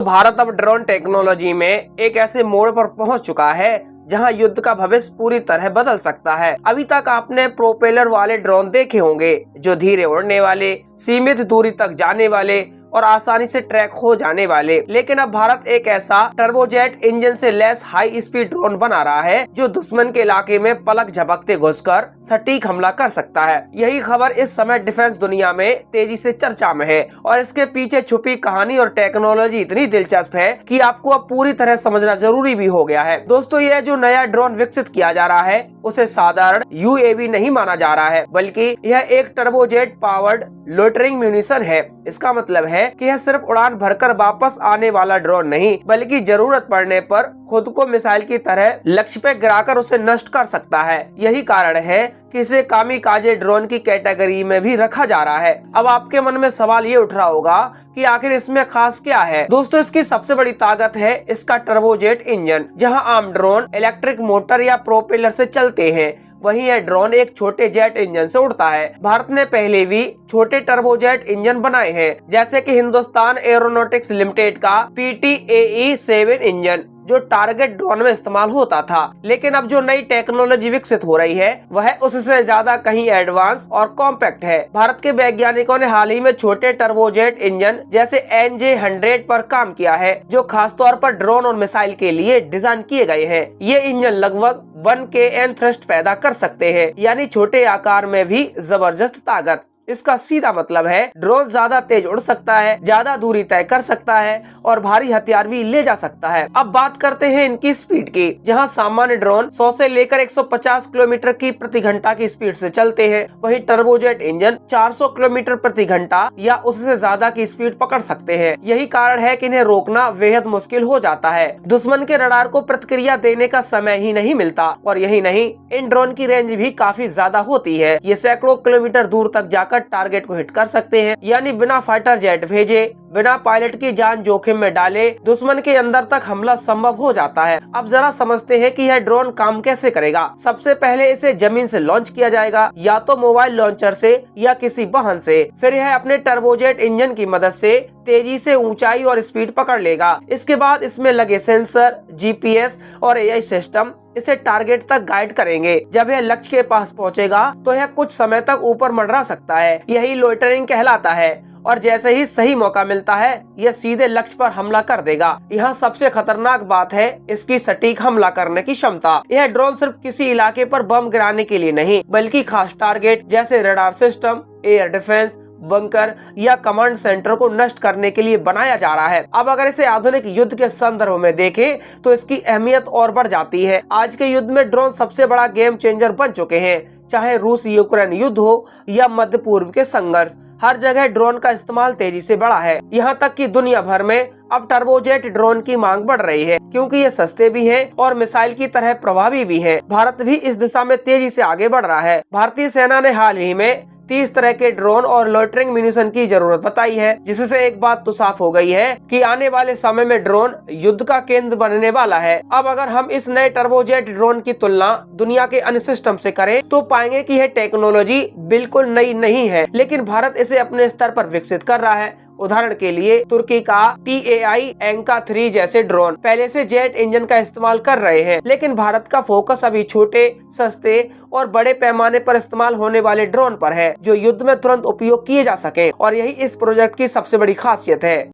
भारत अब drone technology में एक ऐसे मोड़ पर पहुंच चुका है जहां युद्ध का भविष्य पूरी तरह बदल सकता है। अभी तक आपने प्रोपेलर वाले ड्रोन देखे होंगे जो धीरे उड़ने वाले, सीमित दूरी तक जाने वाले और आसानी से ट्रैक हो जाने वाले, लेकिन अब भारत एक ऐसा टर्बोजेट इंजन से लैस हाई स्पीड ड्रोन बना रहा है जो दुश्मन के इलाके में पलक झपकते घुसकर सटीक हमला कर सकता है। यही खबर इस समय डिफेंस दुनिया में तेजी से चर्चा में है और इसके पीछे छुपी कहानी और टेक्नोलॉजी इतनी दिलचस्प है कि आपको अब पूरी तरह समझना जरूरी भी हो गया है। दोस्तों, यह जो नया ड्रोन विकसित किया जा रहा है उसे साधारण यूएवी नहीं माना जा रहा है, बल्कि यह एक टर्बोजेट पावर्ड लोटरिंग म्यूनिशन है। इसका मतलब है कि यह सिर्फ उड़ान भरकर वापस आने वाला ड्रोन नहीं, बल्कि जरूरत पड़ने पर खुद को मिसाइल की तरह लक्ष्य पे गिराकर उसे नष्ट कर सकता है। यही कारण है कि इसे कामिकाजे ड्रोन की कैटेगरी में भी रखा जा रहा है। अब आपके मन में सवाल ये उठ रहा होगा कि आखिर इसमें खास क्या है। दोस्तों, इसकी सबसे बड़ी ताकत है इसका टर्बोजेट इंजन। जहां आम ड्रोन इलेक्ट्रिक मोटर या प्रोपेलर से चलते हैं, वहीं यह ड्रोन एक छोटे जेट इंजन से उड़ता है। भारत ने पहले भी छोटे टर्बोजेट इंजन बनाए हैं, जैसे कि हिंदुस्तान एरोनॉटिक्स लिमिटेड का PTAE-7 इंजन जो टारगेट ड्रोन में इस्तेमाल होता था। लेकिन अब जो नई टेक्नोलॉजी विकसित हो रही है वह उससे ज्यादा कहीं एडवांस और कॉम्पैक्ट है। भारत के वैज्ञानिकों ने हाल ही में छोटे टर्बोजेट इंजन जैसे NJ-100 पर काम किया है, जो खासतौर पर ड्रोन और मिसाइल के लिए डिजाइन किए गए हैं। ये इंजन लगभग 1 kN थ्रस्ट पैदा कर सकते हैं, यानी छोटे आकार में भी जबरदस्त ताकत। इसका सीधा मतलब है ड्रोन ज्यादा तेज उड़ सकता है, ज्यादा दूरी तय कर सकता है और भारी हथियार भी ले जा सकता है। अब बात करते हैं इनकी स्पीड की। जहां सामान्य ड्रोन 100 से लेकर 150 किलोमीटर की प्रति घंटा की स्पीड से चलते हैं, वहीं टर्बोजेट इंजन 400 किलोमीटर प्रति घंटा या उससे ज्यादा की स्पीड पकड़ सकते हैं। यही कारण है कि इन्हें रोकना बेहद मुश्किल हो जाता है। दुश्मन के रडार को प्रतिक्रिया देने का समय ही नहीं मिलता और यही नहीं, इन ड्रोन की रेंज भी काफी ज्यादा होती है। ये सैकड़ों किलोमीटर दूर तक जाकर टारगेट को हिट कर सकते हैं, यानी बिना फाइटर जेट भेजे, बिना पायलट की जान जोखिम में डाले दुश्मन के अंदर तक हमला संभव हो जाता है। अब जरा समझते हैं कि यह ड्रोन काम कैसे करेगा। सबसे पहले इसे जमीन से लॉन्च किया जाएगा, या तो मोबाइल लॉन्चर से या किसी वाहन से। फिर यह अपने टर्बोजेट इंजन की मदद से तेजी से ऊंचाई और स्पीड पकड़ लेगा। इसके बाद इसमें लगे सेंसर, GPS और AI सिस्टम इसे टारगेट तक गाइड करेंगे। जब यह लक्ष्य के पास पहुंचेगा तो यह कुछ समय तक ऊपर मंडरा सकता है। यही लोइटरिंग कहलाता है और जैसे ही सही मौका मिलता है यह सीधे लक्ष्य पर हमला कर देगा। यहाँ सबसे खतरनाक बात है इसकी सटीक हमला करने की क्षमता। यह ड्रोन सिर्फ किसी इलाके पर बम गिराने के लिए नहीं, बल्कि खास टारगेट जैसे radar system, air defence, bunker या कमांड सेंटर को नष्ट करने के लिए बनाया जा रहा है। अब अगर इसे आधुनिक युद्ध के संदर्भ में देखें तो इसकी अहमियत और बढ़ जाती है। आज के युद्ध में ड्रोन सबसे बड़ा गेम चेंजर बन चुके हैं। चाहे रूस यूक्रेन युद्ध हो या मध्य पूर्व के संघर्ष, हर जगह ड्रोन का इस्तेमाल तेजी से बढ़ा है। यहाँ तक कि दुनिया भर में अब टर्बोजेट ड्रोन की मांग बढ़ रही है, क्योंकि ये सस्ते भी हैं और मिसाइल की तरह प्रभावी भी हैं। भारत भी इस दिशा में तेजी से आगे बढ़ रहा है। भारतीय सेना ने हाल ही में 30 तरह के ड्रोन और लोटरिंग म्यूनिशन की जरूरत बताई है, जिससे एक बात तो साफ हो गई है कि आने वाले समय में ड्रोन युद्ध का केंद्र बनने वाला है। अब अगर हम इस नए टर्बोजेट ड्रोन की तुलना दुनिया के अन्य सिस्टम से करें तो पाएंगे कि यह टेक्नोलॉजी बिल्कुल नई नहीं है, लेकिन भारत इसे अपने स्तर पर विकसित कर रहा है। उदाहरण के लिए तुर्की का TAI एंका 3 जैसे ड्रोन पहले से जेट इंजन का इस्तेमाल कर रहे हैं, लेकिन भारत का फोकस अभी छोटे, सस्ते और बड़े पैमाने पर इस्तेमाल होने वाले ड्रोन पर है, जो युद्ध में तुरंत उपयोग किए जा सके। और यही इस प्रोजेक्ट की सबसे बड़ी खासियत है।